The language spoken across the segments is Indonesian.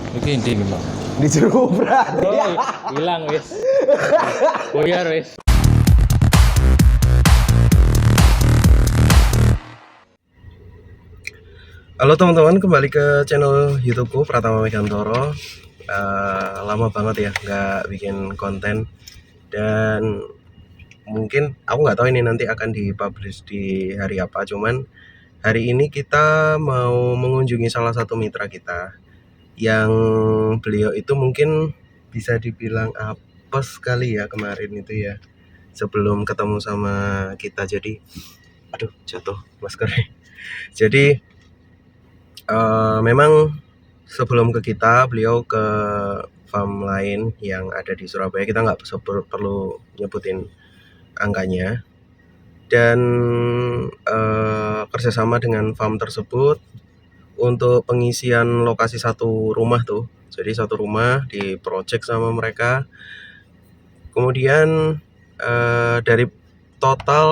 Iki ndi iki, Mbak? Di jero berarti. Oh, hilang wis. Buyar wis. Halo teman-teman, kembali ke channel YouTubeku Pratama Megantoro. Lama banget ya nggak bikin konten, dan mungkin aku nggak tahu ini nanti akan dipublish di hari apa. Cuman hari ini kita mau mengunjungi salah satu mitra kita yang beliau itu mungkin bisa dibilang apes kali ya kemarin itu ya, sebelum ketemu sama kita. Jadi aduh, jatuh maskernya. Jadi memang sebelum ke kita, beliau ke farm lain yang ada di Surabaya. Kita nggak perlu nyebutin angkanya. Dan kerjasama dengan farm tersebut untuk pengisian lokasi satu rumah tuh. Jadi satu rumah di project sama mereka. Kemudian dari total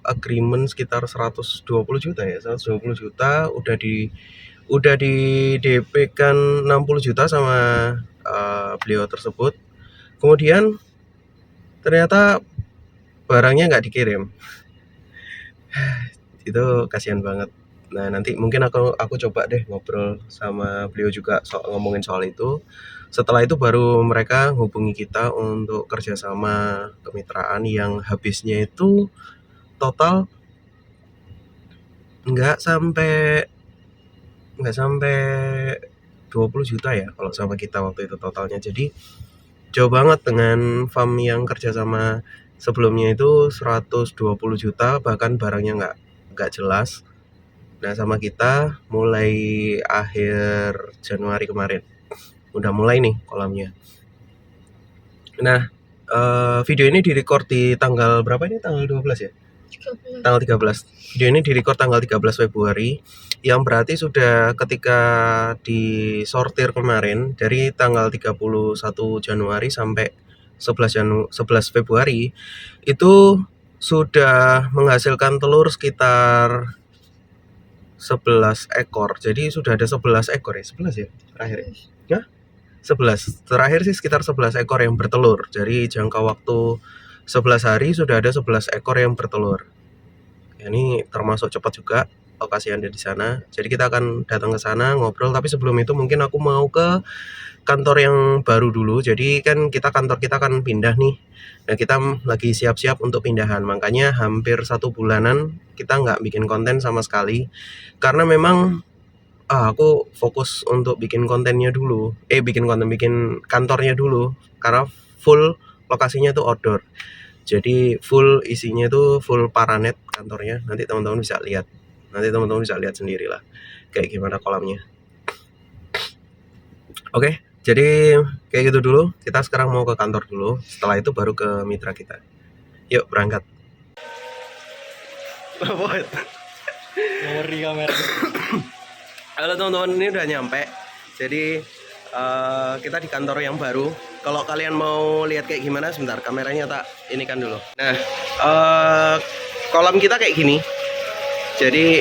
agreement sekitar 120 juta ya, 120 juta udah di DP kan 60 juta sama beliau tersebut. Kemudian ternyata barangnya nggak dikirim. Itu kasihan banget. Nah, nanti mungkin aku coba deh ngobrol sama beliau juga ngomongin soal itu. Setelah itu baru mereka hubungi kita untuk kerjasama kemitraan yang habisnya itu total nggak sampai 20 juta ya kalau sama kita waktu itu totalnya. Jadi jauh banget dengan farm yang kerjasama sebelumnya itu 120 juta, bahkan barangnya nggak jelas. Nah, sama kita mulai akhir Januari kemarin udah mulai nih kolamnya. Nah, video ini direcord di tanggal berapa ini? Tanggal 12 ya? 13. Tanggal 13. Video ini direcord tanggal 13 Februari, yang berarti sudah ketika disortir kemarin dari tanggal 31 Januari sampai 11 Februari itu sudah menghasilkan telur sekitar 11 ekor. Jadi sudah ada 11 ekor ya? 11 ya terakhir ya? 11. Terakhir sih sekitar 11 ekor yang bertelur. Jadi jangka waktu 11 hari sudah ada 11 ekor yang bertelur. Ya, ini termasuk cepat juga lokasi Anda di sana. Jadi kita akan datang ke sana ngobrol, tapi sebelum itu mungkin aku mau ke kantor yang baru dulu. Jadi kan kantor kita akan pindah nih. Nah, kita lagi siap-siap untuk pindahan. Makanya hampir 1 bulanan kita nggak bikin konten sama sekali. Karena memang aku fokus untuk bikin kontennya dulu. Bikin kantornya dulu. Karena full lokasinya tuh outdoor. Jadi full isinya tuh full paranet kantornya. Nanti teman-teman bisa lihat. Sendiri lah kayak gimana kolamnya. Oke, jadi kayak gitu dulu. Kita sekarang mau ke kantor dulu. Setelah itu baru ke mitra kita. Yuk berangkat. Ngeri kamera. Halo teman-teman, ini udah nyampe. Jadi kita di kantor yang baru. Kalau kalian mau lihat kayak gimana, sebentar kameranya tak ini kan dulu. Nah, kolam kita kayak gini. Jadi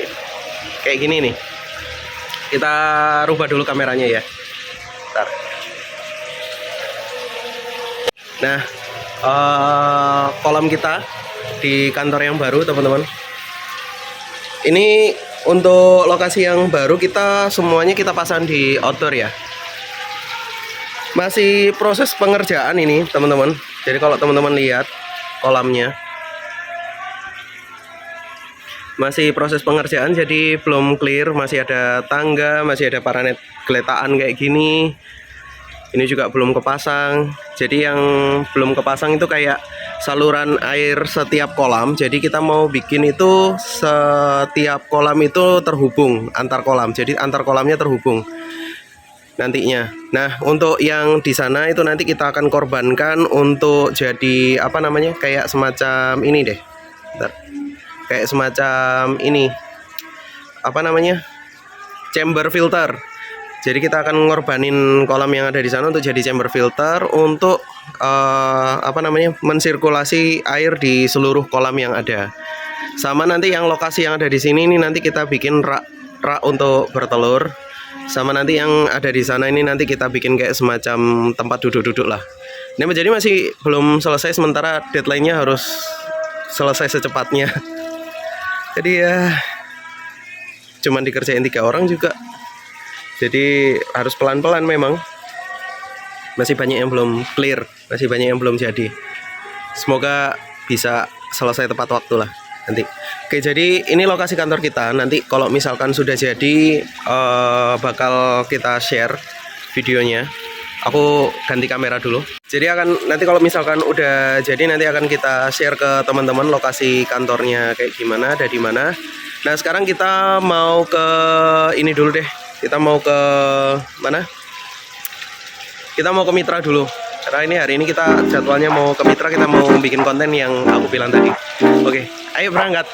kayak gini nih. Kita rubah dulu kameranya ya. Bentar. Nah, kolam kita di kantor yang baru teman-teman. Ini untuk lokasi yang baru semuanya kita pasang di outdoor ya. Masih proses pengerjaan ini teman-teman. Jadi kalau teman-teman lihat kolamnya masih proses pengerjaan, jadi belum clear. Masih ada tangga, masih ada paranet geletaan kayak gini. Ini juga belum kepasang. Jadi yang belum kepasang itu kayak saluran air setiap kolam. Jadi kita mau bikin itu setiap kolam itu terhubung antar kolam. Jadi antar kolamnya terhubung nantinya. Nah, untuk yang di sana itu nanti kita akan korbankan untuk jadi apa namanya? Kayak semacam ini deh. Bentar. Kayak semacam ini. Apa namanya? Chamber filter. Jadi kita akan ngorbanin kolam yang ada di sana untuk jadi chamber filter untuk mensirkulasi air di seluruh kolam yang ada. Sama nanti yang lokasi yang ada di sini ini nanti kita bikin rak untuk bertelur. Sama nanti yang ada di sana ini nanti kita bikin kayak semacam tempat duduk-duduk lah. Ini menjadi masih belum selesai, sementara deadline-nya harus selesai secepatnya. Jadi ya cuman dikerjain 3 orang juga. Jadi harus pelan-pelan memang. Masih banyak yang belum clear, masih banyak yang belum jadi. Semoga bisa selesai tepat waktu lah nanti. Oke, jadi ini lokasi kantor kita. Nanti kalau misalkan sudah jadi bakal kita share videonya. Aku ganti kamera dulu. Jadi nanti kalau misalkan udah jadi nanti akan kita share ke teman-teman lokasi kantornya kayak gimana, ada di mana. Nah, sekarang kita mau ke ini dulu deh. Kita mau ke mana? Kita mau ke Mitra dulu. Karena hari ini kita jadwalnya mau ke Mitra, kita mau bikin konten yang aku bilang tadi. Oke, ayo berangkat.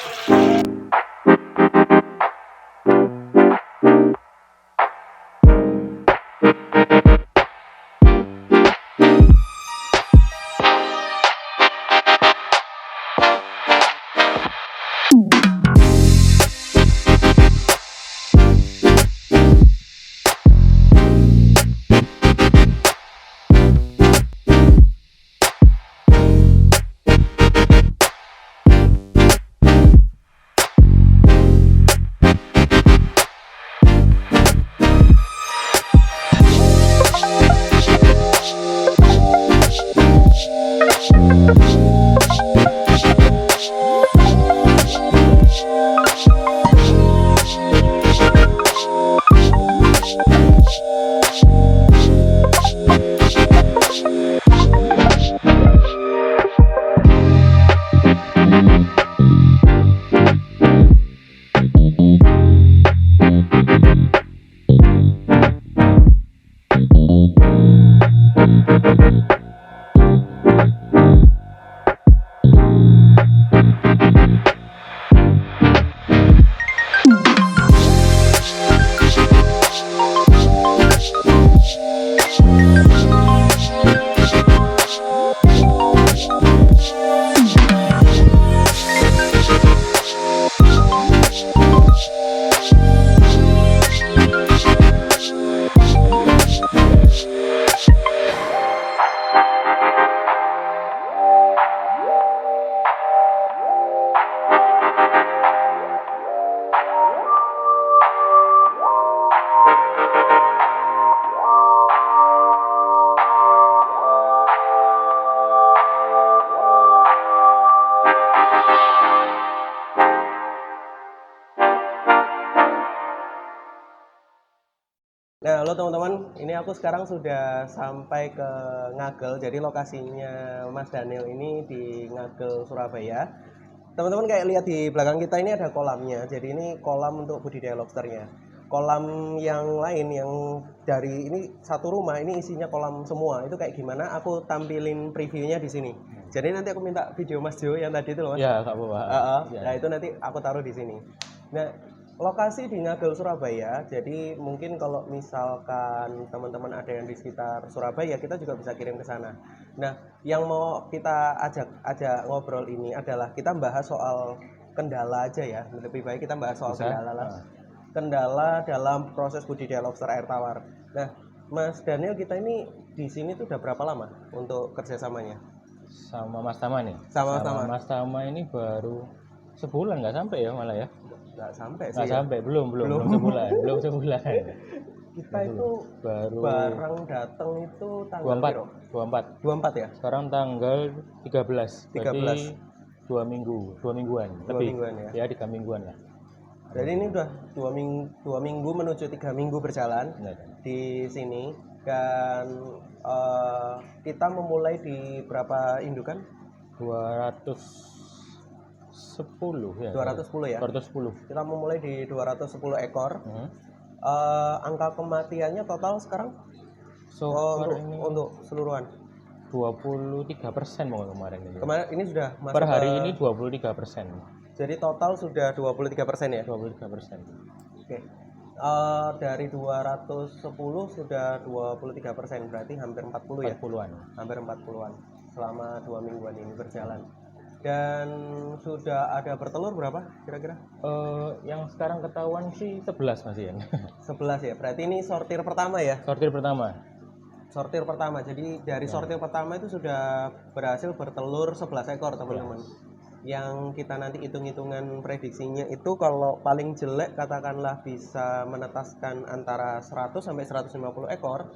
Nah, halo teman-teman, ini aku sekarang sudah sampai ke Ngagel. Jadi lokasinya Mas Daniel ini di Ngagel, Surabaya. Teman-teman kayak lihat di belakang kita ini ada kolamnya. Jadi ini kolam untuk budidaya lobsternya. Kolam yang lain yang dari ini satu rumah ini isinya kolam semua. Itu kayak gimana? Aku tampilin previewnya di sini. Jadi nanti aku minta video Mas Jo yang tadi itu loh, Mas. Ya, Kak Bapak. Nah, itu nanti aku taruh di sini. Nah, lokasi di Ngagel, Surabaya. Jadi mungkin kalau misalkan teman-teman ada yang di sekitar Surabaya, kita juga bisa kirim ke sana. Nah, yang mau kita ajak ngobrol ini adalah kita bahas soal kendala aja ya. Lebih baik kita bahas soal kendala lah. Kendala dalam proses budidaya lobster air tawar. Nah, Mas Daniel, kita ini di sini tuh udah berapa lama untuk kerjasamanya? Sama Mas Tama nih. Sama Mas Tama ini baru sebulan, nggak sampai ya malah ya. Nggak sampai sih. Nggak ya? sampai, belum sebulan, belum sebulan. Kita itu baru barang datang itu tanggal 24 ya. Sekarang tanggal 13. 13. Berarti 2 mingguan lebih. Ya. Ya 3 mingguan lah. Jadi ini udah 2 minggu menuju 3 minggu berjalan di sini, dan kita memulai di berapa indukan? 210 ya. 210 ya. 210. Kita memulai di 210 ekor. Angka kematiannya total sekarang untuk seluruhan 23% mau kemarin ini. Kemarin ini sudah masuk per hari ini 23%. Jadi total sudah 23% ya? 23%. Oke. Dari 210 sudah 23%, berarti hampir 40 ya? 40-an. Hampir 40-an selama 2 mingguan ini berjalan. Dan sudah ada bertelur berapa kira-kira? Yang sekarang ketahuan sih 11 Mas Ian. 11 ya. Berarti ini sortir pertama ya? Sortir pertama. Sortir pertama. Jadi dari sortir pertama itu sudah berhasil bertelur 11 ekor, teman-teman. Yang kita nanti hitung-hitungan prediksinya itu kalau paling jelek katakanlah bisa menetaskan antara 100 sampai 150 ekor.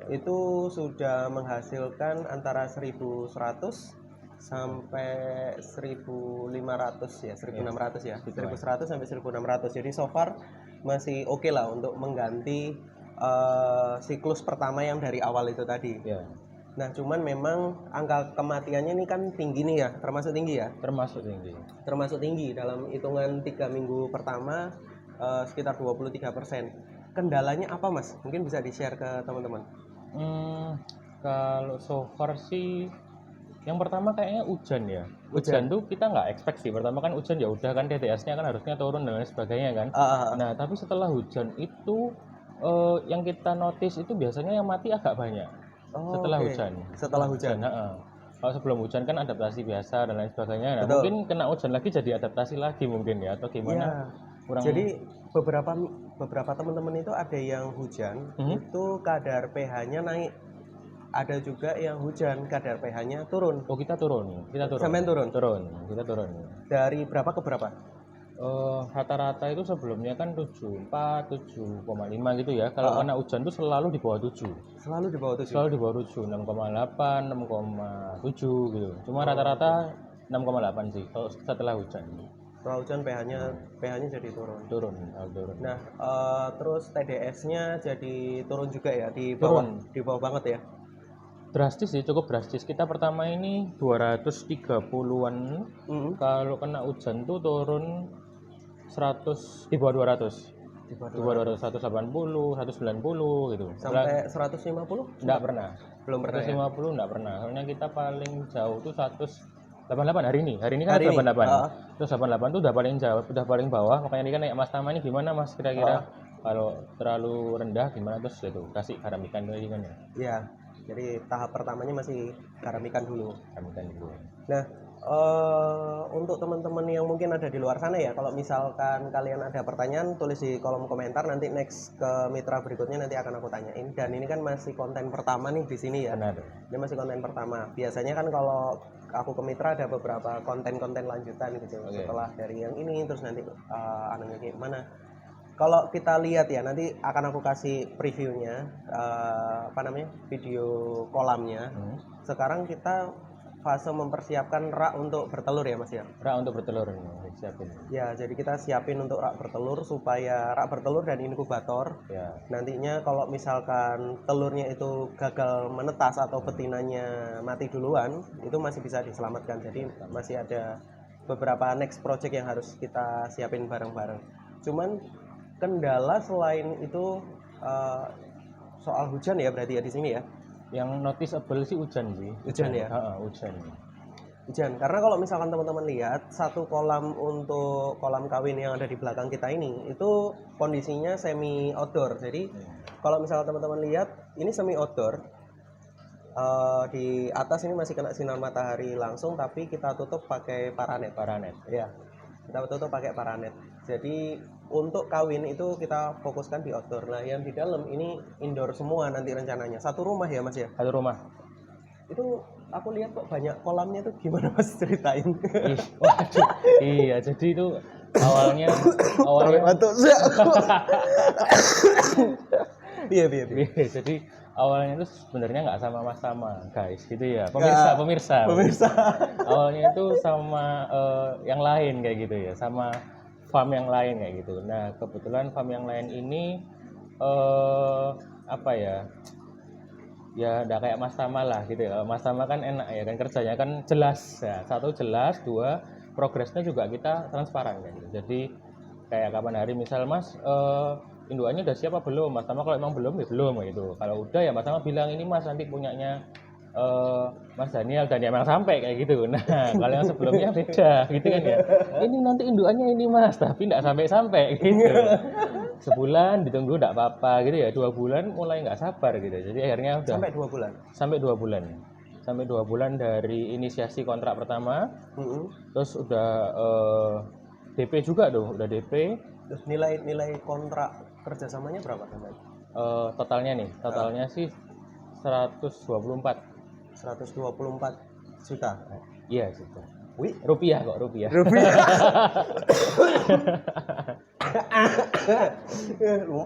Itu sudah menghasilkan antara 1100 sampai 1500 ya, 1600 ya. 1100 sampai 1600. Jadi so far masih oke lah untuk mengganti siklus pertama yang dari awal itu tadi. Ya. Nah, cuman memang angka kematiannya ini kan tinggi nih ya, termasuk tinggi ya? Termasuk tinggi. Termasuk tinggi dalam hitungan 3 minggu pertama sekitar 23%. Kendalanya apa Mas? Mungkin bisa di-share ke teman-teman. Kalau so far sih yang pertama kayaknya hujan ya. Hujan tuh kita nggak expect sih. Pertama kan hujan ya udah kan TTS-nya kan harusnya turun dan lain sebagainya kan. Nah, tapi setelah hujan itu yang kita notice itu biasanya yang mati agak banyak. Setelah hujan. Setelah hujan. Kalau sebelum hujan kan adaptasi biasa dan lain sebagainya. Nah, mungkin kena hujan lagi jadi adaptasi lagi mungkin ya atau gimana? Ya. Jadi beberapa teman-teman itu ada yang hujan itu kadar pH-nya naik. Ada juga yang hujan kadar pH-nya turun. Oh, kita turun. Sampai turun. Kita turun. Dari berapa ke berapa? Rata-rata itu sebelumnya kan 74, 7,5 gitu ya. Kalau kena hujan tuh selalu di bawah 7. Selalu di bawah 7. Selalu di bawah 7, 6,8, 6,7 gitu. Cuma rata-rata 6,8 sih kalau setelah hujan. Setelah hujan pH-nya jadi turun. Turun. Nah, terus TDS-nya jadi turun juga ya di bawah banget ya. Drastis sih, cukup drastis. Kita pertama ini 230-an. Kalau kena hujan tuh turun 100 di bawah 200. Di bawah 200, 180, 190 gitu. Sampai 150? Enggak pernah. Belum pernah. 150 ya? Enggak pernah. Soalnya kita paling jauh tuh 188 hari ini. Hari ini kan 88. Terus 88 tuh udah paling jauh, udah paling bawah. Makanya ini kan naik Mas Tama ini gimana Mas kira-kira? Kalau terlalu rendah gimana terus itu kasih garam ikan lagi kan ya? Iya. Jadi tahap pertamanya masih garam ikan dulu. Nah, untuk teman-teman yang mungkin ada di luar sana ya, kalau misalkan kalian ada pertanyaan tulis di kolom komentar, nanti next ke mitra berikutnya nanti akan aku tanyain. Dan ini kan masih konten pertama nih di sini ya. Benar. Ini masih konten pertama. Biasanya kan kalau aku ke mitra ada beberapa konten-konten lanjutan gitu. Setelah dari yang ini terus nanti anunya kayak mana. Kalau kita lihat ya, nanti akan aku kasih previewnya, video kolamnya. Sekarang kita fase mempersiapkan rak untuk bertelur ya Mas ya? Rak untuk bertelur, siapin. Ya, jadi kita siapin untuk rak bertelur supaya rak bertelur dan inkubator. Ya. Nantinya kalau misalkan telurnya itu gagal menetas atau betinanya mati duluan, itu masih bisa diselamatkan. Jadi masih ada beberapa next project yang harus kita siapin bareng-bareng. Cuman kendala selain itu soal hujan ya berarti ya di sini ya. Yang noticeable sih hujan sih. Hujan ya? Hujan. Karena kalau misalkan teman-teman lihat satu kolam untuk kolam kawin yang ada di belakang kita ini itu kondisinya semi outdoor. Jadi kalau misalkan teman-teman lihat ini semi outdoor. Di atas ini masih kena sinar matahari langsung tapi kita tutup pakai paranet. Ya. Kita tutup pakai paranet. Jadi untuk kawin itu kita fokuskan di outdoor. Nah, yang di dalam ini indoor semua nanti rencananya. Satu rumah ya, Mas ya? Satu rumah. Itu aku lihat kok banyak kolamnya itu gimana Mas ceritain? Waduh. Iya, jadi itu awalnya batuk sih aku. Iya. Jadi awalnya itu sebenarnya nggak sama Mas Tama, guys, gitu ya. Pemirsa. Awalnya itu sama yang lain kayak gitu ya, sama farm yang lain kayak gitu. Nah, kebetulan farm yang lain ini ya udah kayak Mas Tama lah gitu ya. Mas Tama kan enak ya kan kerjanya kan jelas ya. Satu jelas, dua progresnya juga kita transparan kan gitu. Jadi kayak kapan hari misal Mas indukannya udah siap apa belum? Mas Tama kalau emang belum ya belum gitu. Kalau udah ya Mas Tama bilang ini Mas nanti punyanya Mas Daniel dan emang sampai kayak gitu. Nah, kalau yang sebelumnya beda gitu kan ya. Ini nanti indukannya ini Mas, tapi enggak sampai gitu. Sebulan ditunggu enggak apa-apa gitu ya. 2 bulan mulai enggak sabar gitu. Jadi akhirnya udah sampai 2 bulan. Sampai 2 bulan. sampai 2 bulan dari inisiasi kontrak pertama. Terus udah DP juga tuh, udah DP. Terus nilai kontrak kerjasamanya berapa teman? Totalnya nih, totalnya sih 124 juta. iya gitu. Wih, Rupiah kok, rupiah.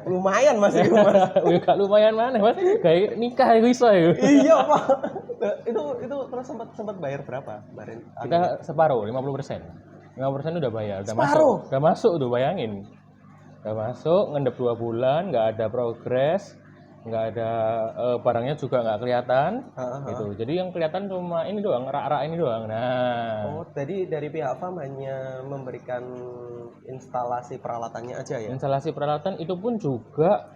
Lumayan Mas itu Mas. Wih, gak lumayan mana Mas, kayak nikah ya iso ya. Iya Pak. Itu terus sempat bayar berapa kemarin? Kita separuh, 50%. 50% udah bayar, udah Separuh? masuk. Udah masuk tuh, bayangin. Udah masuk, ngendep 2 bulan, nggak ada progres, nggak ada barangnya juga nggak kelihatan gitu. Jadi yang kelihatan cuma ini doang, rak-rak ini doang. Nah, Oh, jadi dari pihak FAM hanya memberikan instalasi peralatannya aja ya? instalasi peralatan itu pun juga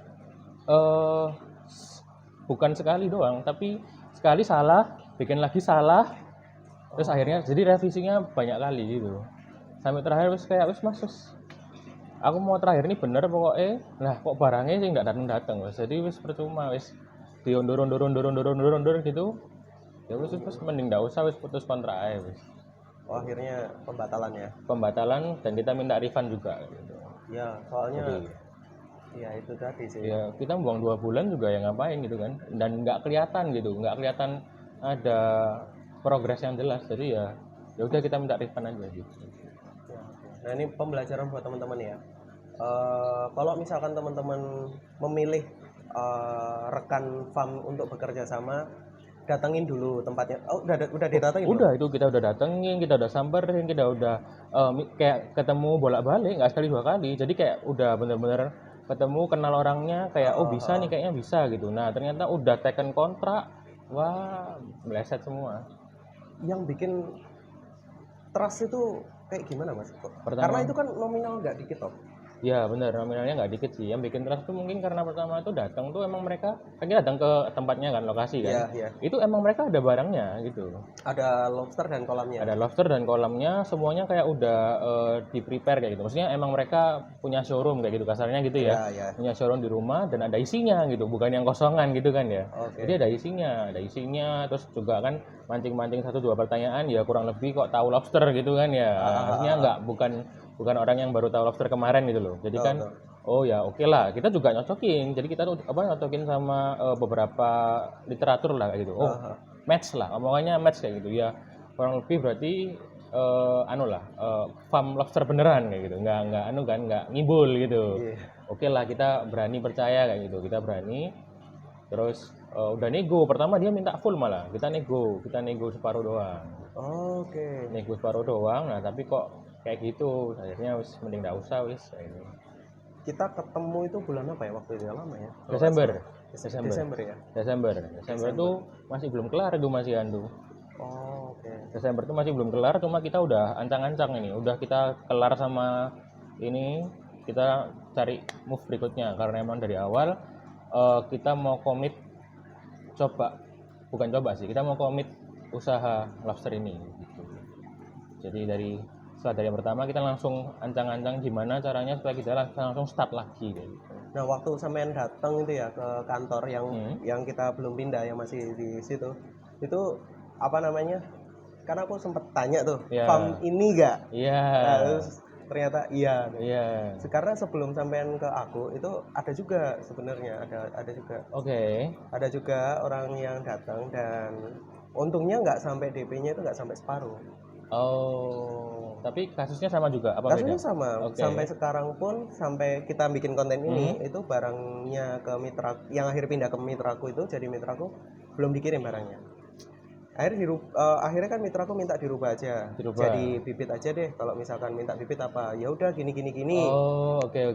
bukan sekali doang, tapi sekali salah, bikin lagi salah, terus akhirnya jadi revisinya banyak kali gitu. Sampai terakhir wis kayak wis Mas, aku mau terakhir ini bener pokoknya. Nah, kok barangnya sih nggak datang wis. Jadi wis percuma wis diundur gitu. Ya wis mending nggak usah wis putus kontrak aja wis. Oh, akhirnya pembatalan ya? Pembatalan dan kita minta refund juga gitu. Ya, soalnya Jadi, ya itu tadi sih. ya kita buang 2 bulan juga ya ngapain gitu kan. Dan nggak kelihatan gitu, nggak kelihatan ada progres yang jelas. Jadi ya udah kita minta refund aja gitu. Ya, oke. Nah, ini pembelajaran buat teman-teman ya. Kalau misalkan teman-teman memilih rekan farm untuk bekerja sama, datengin dulu tempatnya. Oh, udah didatengin belum? Udah itu kita udah datengin, kita udah samperin, kita udah kayak ketemu bolak-balik, nggak sekali 2 kali. Jadi kayak udah bener-bener ketemu, kenal orangnya, kayak oh bisa nih, kayaknya bisa gitu. Nah ternyata udah taken kontrak, wah meleset semua. Yang bikin trust itu kayak gimana Mas? Pertama- Karena itu kan nominal nggak dikit toh. Ya bener, nominalnya nggak dikit sih. Yang bikin trust tuh mungkin karena pertama itu datang tuh emang mereka kan kita datang ke tempatnya kan, lokasi kan. Iya. Itu emang mereka ada barangnya gitu. Ada lobster dan kolamnya. Ada lobster dan kolamnya semuanya kayak udah di prepare kayak gitu. Maksudnya emang mereka punya showroom kayak gitu kasarnya gitu ya. Ya. Punya showroom di rumah dan ada isinya gitu, bukan yang kosongan gitu kan ya. Oke. Jadi ada isinya, terus juga kan mancing-mancing 1-2 pertanyaan ya kurang lebih kok tahu lobster gitu kan ya. Maksudnya bukan orang yang baru tahu lobster kemarin gitu loh. Jadi kan oh ya oke lah, kita juga nyocokin. Jadi kita tuh nyocokin sama beberapa literatur lah kayak gitu. Oh, match lah, omongannya match kayak gitu ya. Kurang lebih berarti farm lobster beneran kayak gitu. Nggak ngibul gitu. Iya. Oke lah, kita berani percaya kayak gitu. Kita berani. Terus udah nego, pertama dia minta full malah. Kita nego separuh doang. Oke. Nego separuh doang. Nah, tapi kok kayak gitu, akhirnya wis mending nggak usah wis kayak gitu. Kita ketemu itu bulan apa ya waktu itu? Lama ya? Desember Ya. Desember itu masih belum kelar itu masih andu. Oh, oke. Desember itu masih belum kelar, cuma kita udah ancang-ancang ini, udah kita kelar sama ini, kita cari move berikutnya karena emang dari awal kita mau komit kita mau komit usaha lobster ini gitu. Jadi setelah dari yang pertama kita langsung ancang-ancang gimana caranya supaya kita langsung start lagi gitu. Nah, waktu sampean datang itu ya ke kantor yang kita belum pindah, yang masih di situ, itu apa namanya? Karena aku sempat tanya tuh, farm ini enggak? Iya. Nah, terus ternyata iya. Iya. Karena sebelum sampean ke aku itu ada juga sebenarnya ada juga. Oke. Ada juga orang yang datang dan untungnya nggak sampai DP-nya itu nggak sampai separuh. Oh, tapi kasusnya sama juga apa Kasusnya beda? sama. Oke. Sampai sekarang pun, sampai kita bikin konten ini, itu barangnya ke mitra yang akhir pindah ke mitraku itu, jadi mitraku belum dikirim barangnya. Akhirnya kan mitraku minta dirubah aja. Jadi bibit aja deh. Kalau misalkan minta bibit apa, ya udah gini. Oh, oke.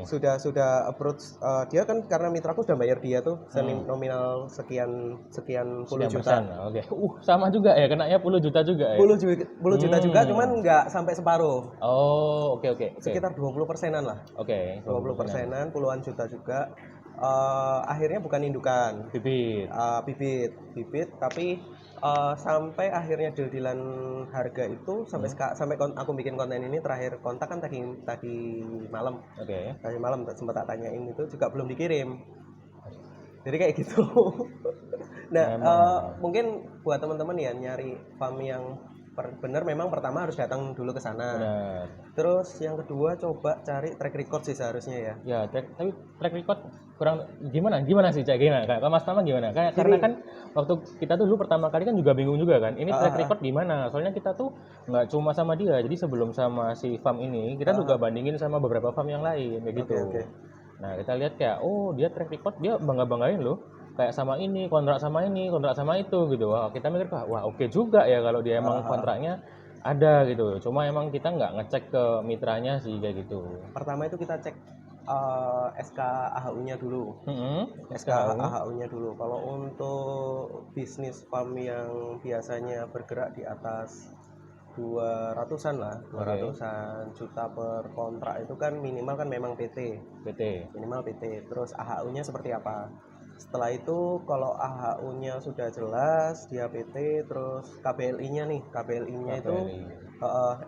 Sudah approach dia kan, karena mitraku sudah bayar dia tuh nominal sekian puluh juta. Oke. Sama juga ya, kenanya puluh juta juga ya. 10 juta juga, cuman nggak sampai separuh. Oh, oke. Sekitar 20%-an lah. Oke. 20%-an, puluhan juta juga. Akhirnya bukan indukan, bibit, tapi sampai akhirnya deal-dealan harga itu sampai aku bikin konten ini terakhir kontak kan tadi malam. Oke. Tadi malam sempat tak tanyain, itu juga belum dikirim. Jadi kayak gitu. Nah, Memang. mungkin buat teman-teman ya nyari farm yang bener memang pertama harus datang dulu ke sana. Benar. Terus yang kedua coba cari track record sih seharusnya ya. Ya, tapi track record kurang gimana sih Cak? Gimana? Kayak Mas Tama gimana? Kayak karena Gini. kan waktu kita tuh dulu pertama kali kan juga bingung juga kan. Ini track Ah, record gimana? Soalnya kita tuh nggak cuma sama dia. Jadi sebelum sama si farm ini, kita juga bandingin sama beberapa farm yang lain kayak gitu. Oke. Nah, kita lihat kayak oh, dia track record dia bangga-banggain loh. Kayak sama ini, kontrak sama ini, kontrak sama itu gitu. Wah, kita mikir wah oke juga ya kalau dia emang kontraknya ada gitu. Cuma emang kita nggak ngecek ke mitranya sih kayak gitu. Pertama itu kita cek SK AHU-nya dulu. SK SKAU. AHU-nya dulu. Kalau untuk bisnis farm yang biasanya bergerak di atas 200-an lah, 200-an juta per kontrak itu kan minimal kan memang PT. PT. Minimal PT. Terus AHU-nya seperti apa? Setelah itu kalau AHU-nya sudah jelas, dia PT, terus KBLI-nya nih, KBLI-nya itu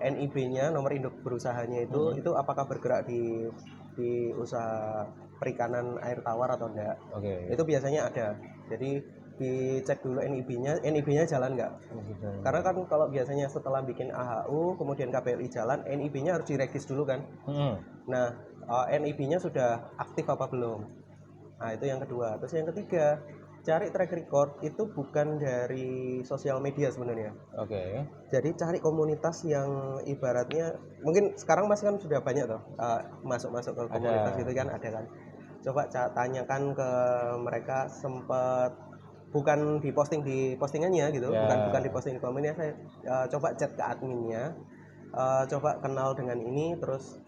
NIB-nya, nomor induk berusahanya itu apakah bergerak di usaha perikanan air tawar atau enggak? Oke. Itu biasanya ada. Jadi dicek dulu NIB-nya jalan nggak? Karena kan kalau biasanya setelah bikin AHU, kemudian KBLI jalan, NIB-nya harus diregis dulu kan? Nah, NIB-nya sudah aktif apa belum? Nah, itu yang kedua. Terus yang ketiga, cari track record itu bukan dari sosial media sebenarnya. Oke. Jadi cari komunitas yang ibaratnya mungkin sekarang Mas kan sudah banyak tuh masuk-masuk ke komunitas gitu kan, ada kan. Coba tanyakan ke mereka, sempat bukan diposting di postingannya gitu, bukan diposting di komennya, saya coba chat ke adminnya, coba kenal dengan ini, terus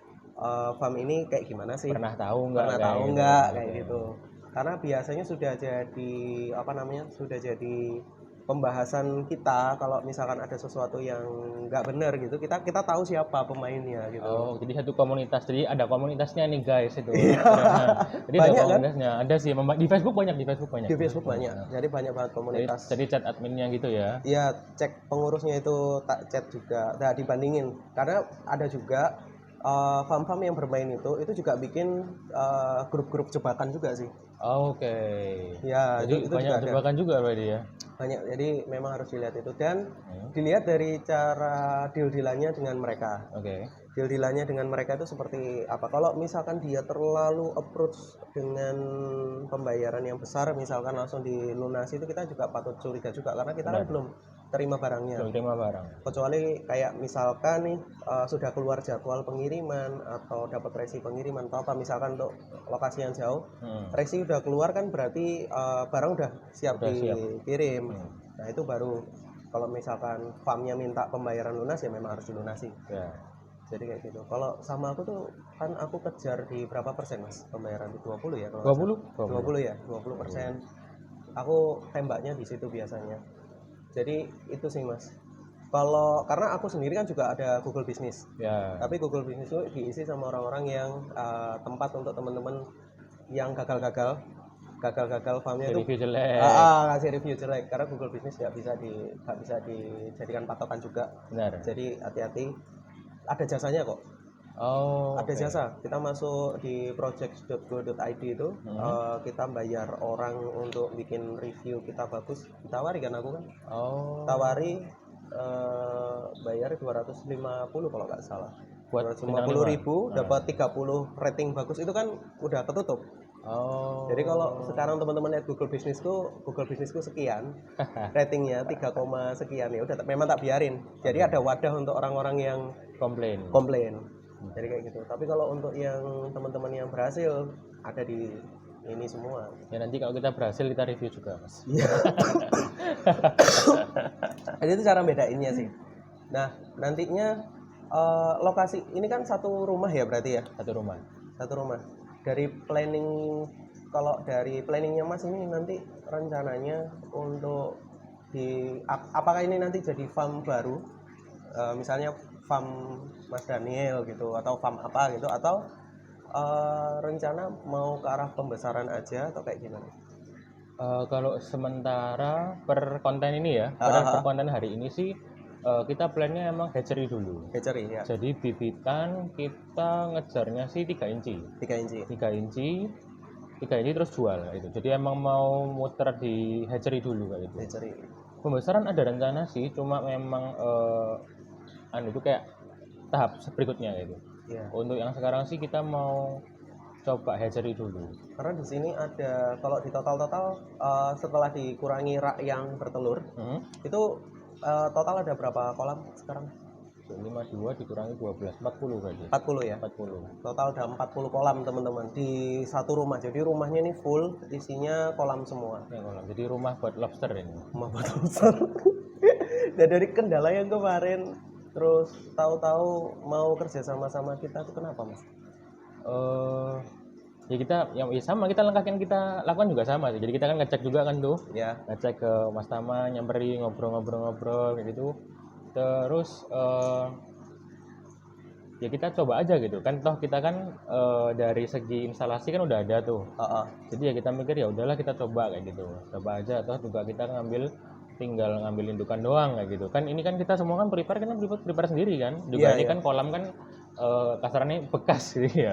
farm ini kayak gimana sih? Pernah tahu nggak? Kayak gitu. Karena biasanya sudah jadi apa namanya? Sudah jadi pembahasan kita kalau misalkan ada sesuatu yang nggak benar gitu, kita tahu siapa pemainnya gitu. Oh, jadi satu komunitas. Jadi ada komunitasnya nih guys itu. Jadi Banyak ada kan? komunitasnya. Ada sih di Facebook banyak, di Facebook banyak. Di Facebook banyak. Jadi banyak banget komunitas. Jadi chat adminnya gitu ya. Iya, cek pengurusnya itu, tak chat juga. Nah, dibandingin. Karena ada juga farm-farm yang bermain itu juga bikin grup-grup jebakan juga sih. Oke. Ya, Jadi itu banyak juga ada. jebakan juga berarti ya. Banyak, jadi memang harus dilihat itu dan dilihat dari cara deal-dealannya dengan mereka. Oke. Deal-dealannya dengan mereka itu seperti apa? Kalau misalkan dia terlalu approach dengan pembayaran yang besar, misalkan langsung dilunasi, itu kita juga patut curiga juga karena kita kan belum terima barangnya. Belum terima barang. Kecuali kayak misalkan nih sudah keluar jadwal pengiriman atau dapat resi pengiriman atau apa, misalkan untuk lokasi yang jauh, resi udah keluar kan berarti barang udah siap dikirim. Nah, itu baru kalau misalkan farmnya minta pembayaran lunas ya memang harus dilunasi. Ya. Jadi kayak gitu. Kalau sama aku tuh kan aku kejar di berapa persen Mas pembayaran, di 20 ya kalau 20? 20 ya, 20%. Aku tembaknya di situ biasanya. Jadi itu sih Mas. Kalau karena aku sendiri kan juga ada Google Business. Ya. Tapi Google Business itu diisi sama orang-orang yang tempat untuk teman-teman yang gagal farmnya itu Review jelek. ngasih review jelek, karena Google Business nggak bisa dijadikan patokan juga. Benar. Jadi hati-hati, ada jasanya kok. Oh. Ada jasa. Kita masuk di project.go.id itu, kita bayar orang untuk bikin review kita bagus, ditawari kan aku kan. Tawari bayar 250 kalau nggak salah. Buat 250.000 dapat 30 rating bagus, itu kan udah ketutup. Jadi kalau sekarang teman-teman lihat Google Businessku sekian, ratingnya 3, sekian, ya udah memang tak biarin. Jadi ada wadah untuk orang-orang yang komplain. Jadi kayak gitu. Tapi kalau untuk yang teman-teman yang berhasil ada di ini semua. Ya nanti kalau kita berhasil kita review juga Mas. Iya. Jadi itu cara bedainnya sih. Nah nantinya lokasi ini kan satu rumah ya berarti ya? Satu rumah. Dari kalau dari planningnya Mas ini nanti rencananya untuk apakah ini nanti jadi farm baru, misalnya farm Mas Daniel gitu, atau farm apa gitu, atau rencana mau ke arah pembesaran aja atau kayak gimana? Kalau sementara per konten ini ya, per konten hari ini sih kita plannya emang hatchery dulu. Hatchery ya. Jadi bibitan kita ngejarnya sih 3 inci. 3 inci. 3 inci. 3 ini terus jual kayak gitu. Jadi emang mau muter di hatchery dulu kayak gitu. Hatchery. Pembesaran ada rencana sih, cuma memang itu kayak tahap berikutnya gitu. Iya. Untuk yang sekarang sih kita mau coba hatchery dulu. Karena di sini ada, kalau di total setelah dikurangi rak yang bertelur, itu total ada berapa kolam sekarang? 52 dikurangi 12, 40 berarti. 40 ya? 40. Total ada 40 kolam teman-teman di satu rumah. Jadi rumahnya ini full, isinya kolam semua. Ya, kolam. Jadi rumah buat lobster ini. Rumah buat lobster. Dan dari kendala yang kemarin, terus tahu-tahu mau kerja sama kita itu kenapa mas? Ya kita yang sama, kita langkah yang kita lakukan juga sama sih. Jadi kita kan ngecek juga kan tuh. Ya. Ngecek ke Mas Tama, nyamperin, ngobrol-ngobrol kayak gitu. Terus ya kita coba aja gitu kan, toh kita kan dari segi instalasi kan udah ada tuh. Jadi ya kita mikir ya udahlah kita coba kayak gitu, coba aja, toh juga kita tinggal ngambil indukan doang kayak gitu kan. Ini kan kita semua kan prepare sendiri kan juga. Ini kan kolam kan kasarannya bekas gitu ya,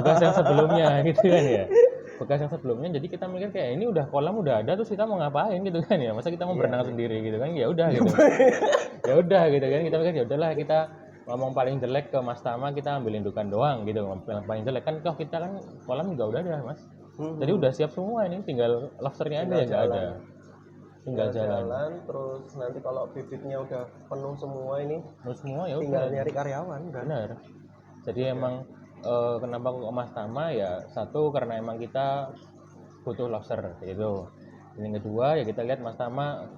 bekas yang sebelumnya gitu kan ya, bekas yang sebelumnya. Jadi kita mikir kayak ini udah kolam udah ada, terus kita mau ngapain gitu kan ya, masa kita mau berenang sendiri gitu kan. Ya udah gitu. Ya udah gitu kan, kita mikir ya udahlah kita ngomong paling jelek ke Mas Tama, kita ambil indukan doang gitu. Paling jelek kan toh kita kan kolam juga udah ada mas. Jadi udah siap semua, ini tinggal lobsternya aja yang nggak ada, tinggal jalan. Terus nanti kalau bibitnya udah penuh semua ini ya tinggal nyari karyawan kan. Benar. Jadi emang kenapa kok Mas Tama ya, satu karena emang kita butuh lobster gitu. Yang kedua ya kita lihat Mas Tama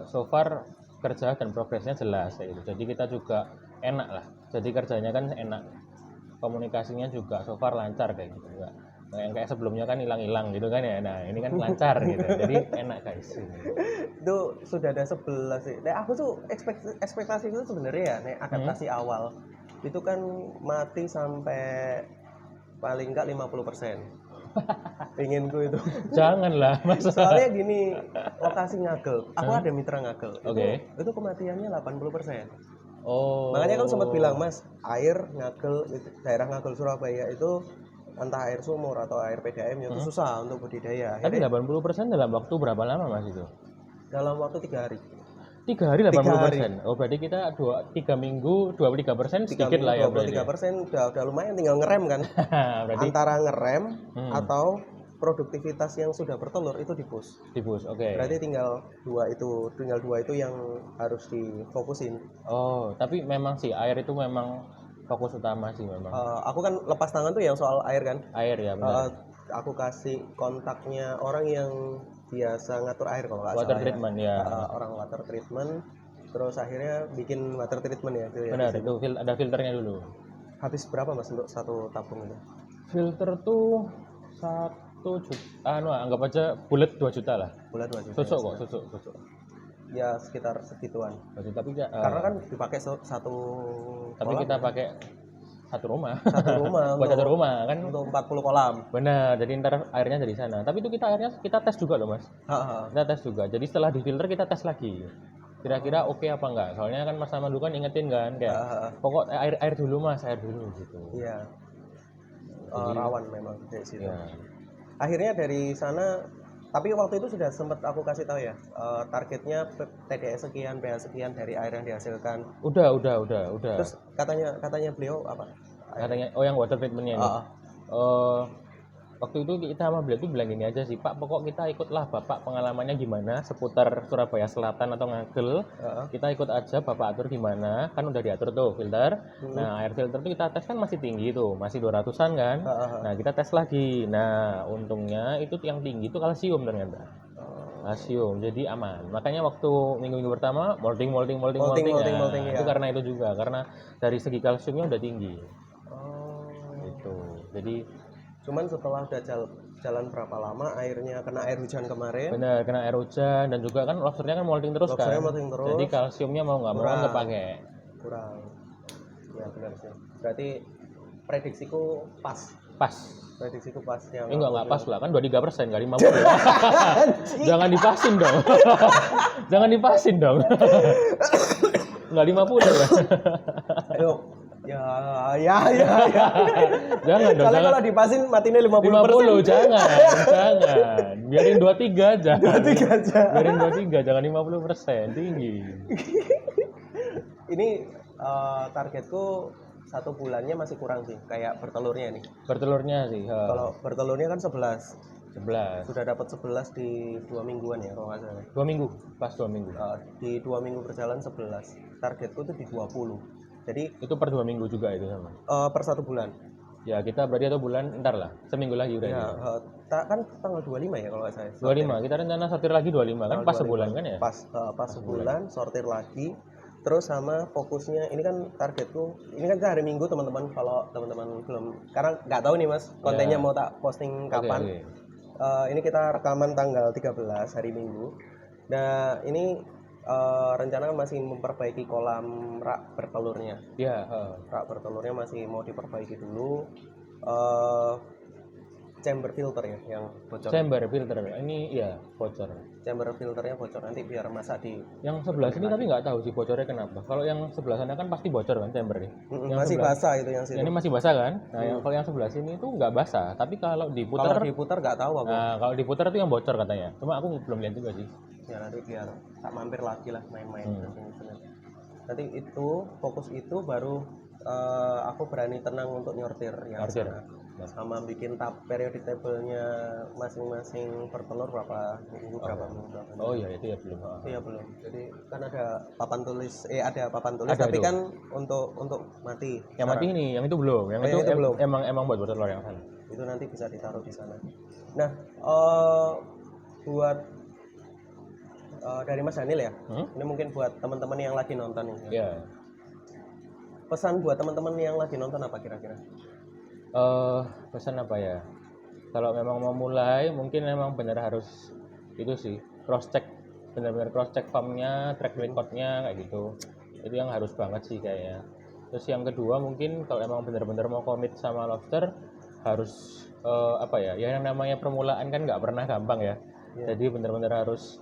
so far kerja dan progresnya jelas kayak gitu. Jadi kita juga enak lah. Jadi kerjanya kan enak. Komunikasinya juga so far lancar kayak gitu. Yang kayak sebelumnya kan hilang-hilang gitu kan ya. Nah, ini kan lancar gitu. Jadi enak guys. Itu sudah ada 11 sih. Nah, aku tuh ekspektasi itu sebenarnya ya, nih adaptasi awal. Itu kan mati sampai paling enggak 50%. Inginku itu. Janganlah mas. Soalnya gini, lokasi Ngagel, aku ada mitra Ngagel. Itu kematiannya 80%. Makanya kan sempat bilang mas, air Ngagel, daerah Ngagel Surabaya itu entah air sumur atau air PDAM itu susah untuk budidaya. Tapi 80% dalam waktu berapa lama mas itu? Dalam waktu 3 hari. 3 hari 80%. Oh berarti kita 3 minggu 23% sedikit lah ya berarti. 23% udah lumayan, tinggal ngerem kan. Antara ngerem atau produktivitas yang sudah bertelur itu dipush. Oke. Berarti tinggal dua itu yang harus difokusin. Oh, tapi memang sih air itu memang fokus utama sih memang. Aku kan lepas tangan tuh yang soal air kan. Air ya benar. Aku kasih kontaknya orang yang biasa ngatur air kalau nggak salah. Water treatment ya. Orang water treatment. Terus akhirnya bikin water treatment ya. Benar, itu ada filternya dulu. Habis berapa mas untuk satu tabung itu? Filter tuh 1 juta, anggap aja bulat 2 juta lah. Bulat 2 juta. Susuk. Ya sekitar segituan. Tapi karena kan dipakai satu. Tapi kolam, kita pakai satu rumah buat satu rumah kan untuk 40 kolam. Benar, jadi ntar airnya dari sana. Tapi itu kita tes juga loh mas. Kita tes juga, jadi setelah difilter kita tes lagi kira-kira oke apa enggak. Soalnya kan Mas Sama dulu kan ingetin kan kayak pokok air dulu mas, air dulu gitu. Iya. Rawan memang dari situ. Ya. Akhirnya dari sana, tapi waktu itu sudah sempat aku kasih tahu ya, targetnya TDS sekian, pH sekian dari air yang dihasilkan. Udah. Terus katanya beliau apa? Katanya yang water treatmentnya ini. Waktu itu kita sama beliau tuh bilang gini aja sih, Pak, pokok kita ikutlah Bapak pengalamannya gimana seputar Surabaya Selatan atau Ngagel. Kita ikut aja Bapak atur gimana, kan udah diatur tuh filter. Nah, air filter tuh kita tes kan masih tinggi tuh, masih 200-an kan. Nah, kita tes lagi. Nah, untungnya itu yang tinggi itu kalsium ternyata. Kalsium, jadi aman. Makanya waktu minggu-minggu pertama molting ya. Itu karena itu juga, karena dari segi kalsiumnya udah tinggi. Gitu. Jadi cuman setelah udah jalan berapa lama airnya kena air hujan kemarin. Benar, kena air hujan dan juga kan lobsternya kan molting terus kan. Jadi kalsiumnya mau nggak mau nggak pakai. Kurang. Ya benar sih. Berarti prediksiku pas. Prediksiku pas yang. Enggak pas lah, kan 23%, enggak 50. Jangan dipasin dong. Jangan dipasin dong. Enggak 50 ya. Ayo Ya. Jangan dong, Soalnya jangan. kalau dipasin matinya 50%. 50, jangan. Biarin 23 aja. 23 aja. Biarin 23, jangan 50%, tinggi. Ini targetku 1 bulannya masih kurang sih, kayak bertelurnya nih. Bertelurnya sih, Kalau bertelurnya kan 11. 11. Sudah dapat 11 di 2 mingguan ya kalau nggak salah. 2 minggu, pas 2 minggu. Di 2 minggu berjalan 11. Targetku tuh di 20. Jadi Itu per 2 minggu juga itu sama. per 1 bulan. Ya, kita berarti 1 bulan, ntar lah. Seminggu lagi udah. Ya, kan tanggal 25 ya kalau nggak salah. 25, kita rencana sortir lagi 25 kan, Tanggal pas 25. sebulan kan ya? Pas sebulan sortir lagi. Terus sama fokusnya ini kan targetku, ini kan hari Minggu teman-teman, kalau teman-teman belum, karena nggak tahu nih mas kontennya mau tak posting kapan. Oke. Ini kita rekaman tanggal 13 hari Minggu. Nah ini rencana masih memperbaiki kolam rak bertelurnya. Ya, Rak bertelurnya masih mau diperbaiki dulu. Chamber filter ya yang bocor. chamber filter. Ini ya bocor. Chamber filternya bocor, nanti biar masak di Yang sebelah sini tapi nggak tahu sih bocornya kenapa. Kalau yang sebelah sana kan pasti bocor kan chambernya. Yang masih sebelah- basah itu yang sini. Ini masih basah kan? Nah, kalau yang sebelah sini itu nggak basah, tapi kalau diputer, Kalau diputar nggak tahu aku. nah kalau diputer itu yang bocor katanya. Cuma aku belum lihat juga sih. Ya nanti biar tak mampir lagi lah main-main ke sini. Nanti itu fokus itu baru aku berani tenang untuk nyortir yang Nyortir. sana. Sama bikin periodic table-nya masing-masing bertelur berapa minggu berapa minggu. Oh iya itu ya belum. Iya belum. Jadi kan ada papan tulis, ada papan tulis, Ada tapi itu. kan untuk mati. Yang mati ini, yang itu belum. Yang Oh, itu, yang itu belum. emang buat bertelur yang sana. Itu nanti bisa ditaruh di sana. Nah, buat dari Mas Daniel ya. Ini mungkin buat teman-teman yang lagi nonton nih. Ya. Pesan buat teman-teman yang lagi nonton apa kira-kira? Pesan apa ya? Kalau memang mau mulai, mungkin memang benar harus itu sih cross check, benar-benar cross check farmnya, track recordnya kayak gitu. Itu yang harus banget sih kayaknya. Terus yang kedua mungkin kalau emang benar-benar mau komit sama lobster harus apa ya? Ya yang namanya permulaan kan nggak pernah gampang ya. Jadi benar-benar harus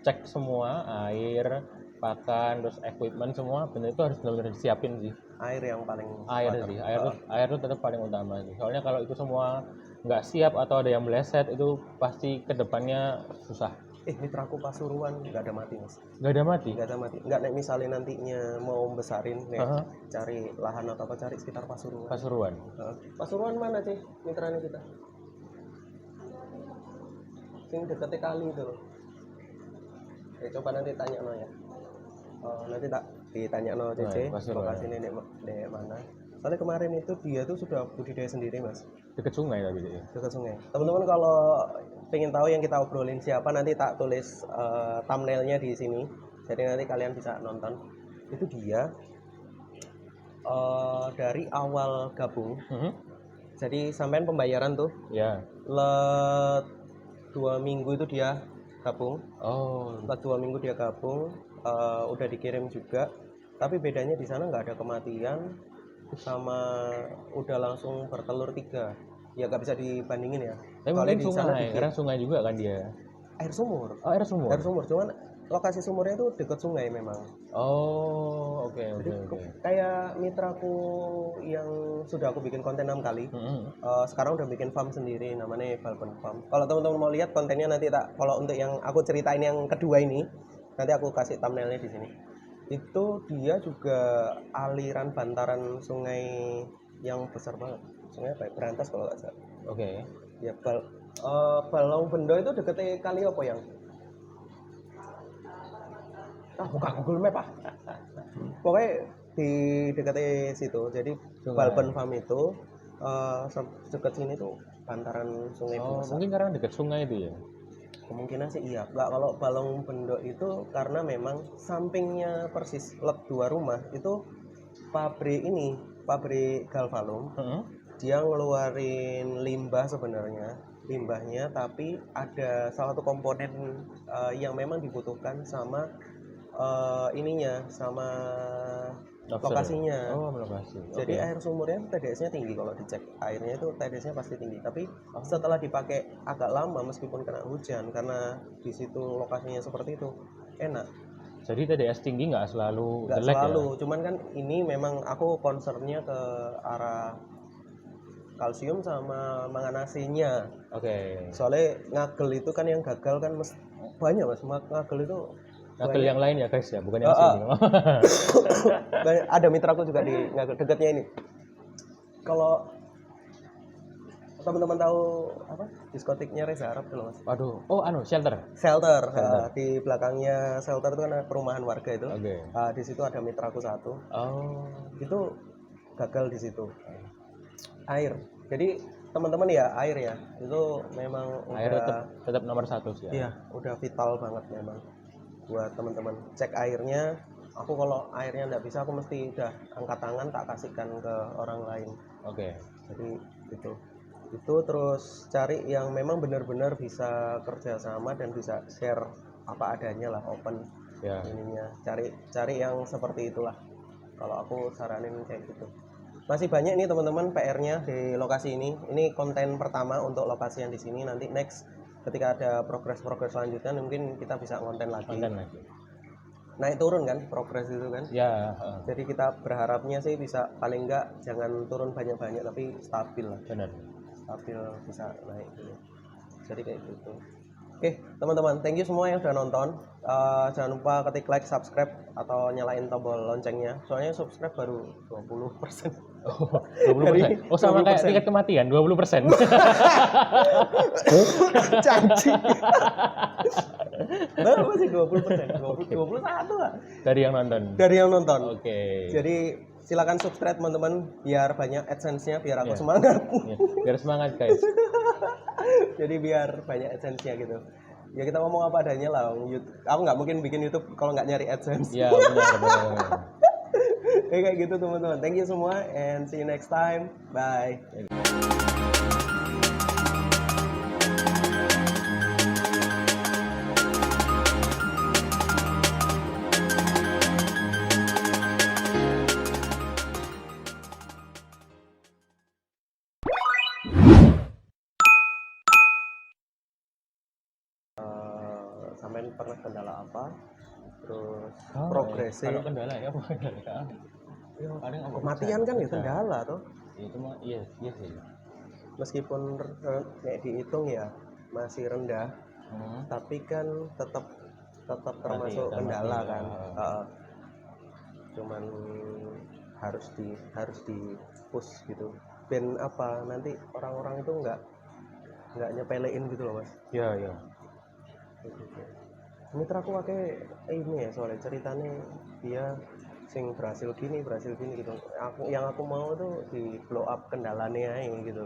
cek semua air, pakan, terus equipment semua benar itu harus benar-benar disiapin sih. Air yang paling Air sih, air tuh tetap paling utama sih. Soalnya kalau itu semua nggak siap atau ada yang meleset itu pasti kedepannya susah. mitraku Pasuruan nggak ada mati mas. Nggak ada mati. Nggak ada mati. Nggak nek misalnya nantinya mau besarin cari lahan atau apa cari sekitar Pasuruan. Pasuruan. Pasuruan mana sih mitranya kita? Sini deketnya kali itu loh. Coba nanti tanya no ya. Nanti tak ditanya no CC lokasinya di mana. Soalnya kemarin itu dia tuh sudah budidaya sendiri mas. Deket sungai tapi dia. Dekat sungai. Teman-teman kalau pengen tahu yang kita obrolin siapa nanti tak tulis thumbnailnya di sini. Jadi nanti kalian bisa nonton. Itu dia dari awal gabung. Jadi sampean pembayaran tuh. Ya. Let 2 minggu itu dia gabung. Oh. Let 2 minggu dia gabung. Udah dikirim juga. Tapi bedanya di sana nggak ada kematian sama udah langsung bertelur 3. Ya nggak bisa dibandingin ya. Tapi mungkin sungai, karena sungai juga kan dia. Air sumur. Oh, air sumur. Air sumur, cuman lokasi sumurnya itu dekat sungai memang. Oh, oke. Kayak mitraku yang sudah aku bikin konten 6 kali. Sekarang udah bikin farm sendiri namanya Balpen Farm. Kalau teman-teman mau lihat kontennya nanti kalau untuk yang aku ceritain yang kedua ini nanti aku kasih thumbnailnya di sini. Itu dia juga aliran bantaran sungai yang besar banget. Sungai apa ya? Berantas kalau nggak salah. Oke. Ya Balong Bendo itu deketnya kali apa yang? Buka Google Map ah. Pokoknya di dekatnya situ. Jadi Balpen Farm itu dekat sini tuh bantaran sungai besar. Mungkin karena dekat sungai itu ya. Kemungkinan sih iya. Nggak, kalau Balong Bendo itu karena memang sampingnya persis let 2 rumah itu pabrik Galvalum. Dia ngeluarin limbah sebenarnya, limbahnya, tapi ada salah satu komponen yang memang dibutuhkan sama sama lokasinya. Oh, lokasi. Jadi air sumurnya TDS-nya tinggi kalau dicek. Airnya itu TDS-nya pasti tinggi. Tapi setelah dipakai agak lama meskipun kena hujan karena di situ lokasinya seperti itu enak. Jadi TDS tinggi nggak selalu nggak jelek selalu, cuman kan ini memang aku concernnya ke arah kalsium sama manganasinya. ya. Oke. Soalnya ngagel itu kan yang gagal kan banyak mas, ngagel itu Ngagel yang lain ya guys ya, bukan Oh, yang sini. ada mitraku juga di ngagel dekatnya ini. Kalau teman-teman tahu apa diskotiknya Reza Arab tuh loh mas, Waduh, oh shelter. shelter, di belakangnya shelter itu kan ada perumahan warga itu. Oke. Di situ ada mitraku satu, Oh, itu gagal di situ. Air, jadi teman-teman ya air ya itu memang air udah tetap nomor 1 sih ya. iya udah vital banget memang buat teman-teman. Cek airnya, aku kalau airnya nggak bisa aku mesti udah angkat tangan tak kasihkan ke orang lain. Oke. Jadi itu terus cari yang memang benar-benar bisa kerja sama dan bisa share apa adanya lah, open Ya. ininya. Cari yang seperti itulah kalau aku saranin kayak gitu. Masih banyak nih teman-teman PR-nya di lokasi ini. Ini konten pertama untuk lokasi yang di sini. Nanti next ketika ada progres selanjutnya mungkin kita bisa konten lagi. Naik turun kan progres itu kan. Ya. Jadi kita berharapnya sih bisa paling enggak jangan turun banyak-banyak tapi stabil lah. Benar. Stabil bisa naik dulu. Jadi kayak gitu. Oke teman-teman, thank you semua yang sudah nonton. Jangan lupa ketik like, subscribe atau nyalain tombol loncengnya. Soalnya subscribe baru 20%. Oh, 20%. Oh, sama 20%. kayak tingkat kematian, 20%. Janji. Nah, masih 20%. 21 lah. Dari yang nonton. Dari yang nonton. Oke. Jadi silakan subscribe teman-teman biar banyak AdSense-nya biar aku Iya. semangat. Ya, biar semangat guys. Jadi biar banyak AdSense-nya gitu. Ya kita ngomong apa adanya lah. Aku nggak mungkin bikin YouTube kalau nggak nyari AdSense. Ya, benar. Kayak gitu teman-teman. Thank you semua and see you next time. Bye. Sampai pernah kendala apa? Terus progresnya. Kalau kendala ya, kendala. Paling Kematian kan ya kendala tuh. Itu mah iya sih. Meskipun kayak dihitung ya masih rendah, tapi kan tetap termasuk kendala kan. Cuman harus di push gitu. Ben apa nanti orang-orang itu nggak nyepelein gitu loh mas. Iya. Mitraku pakai ini ya soalnya ceritanya dia sing berhasil gini gitu. Yang aku mau tuh di blow up kendalanya aja gitu.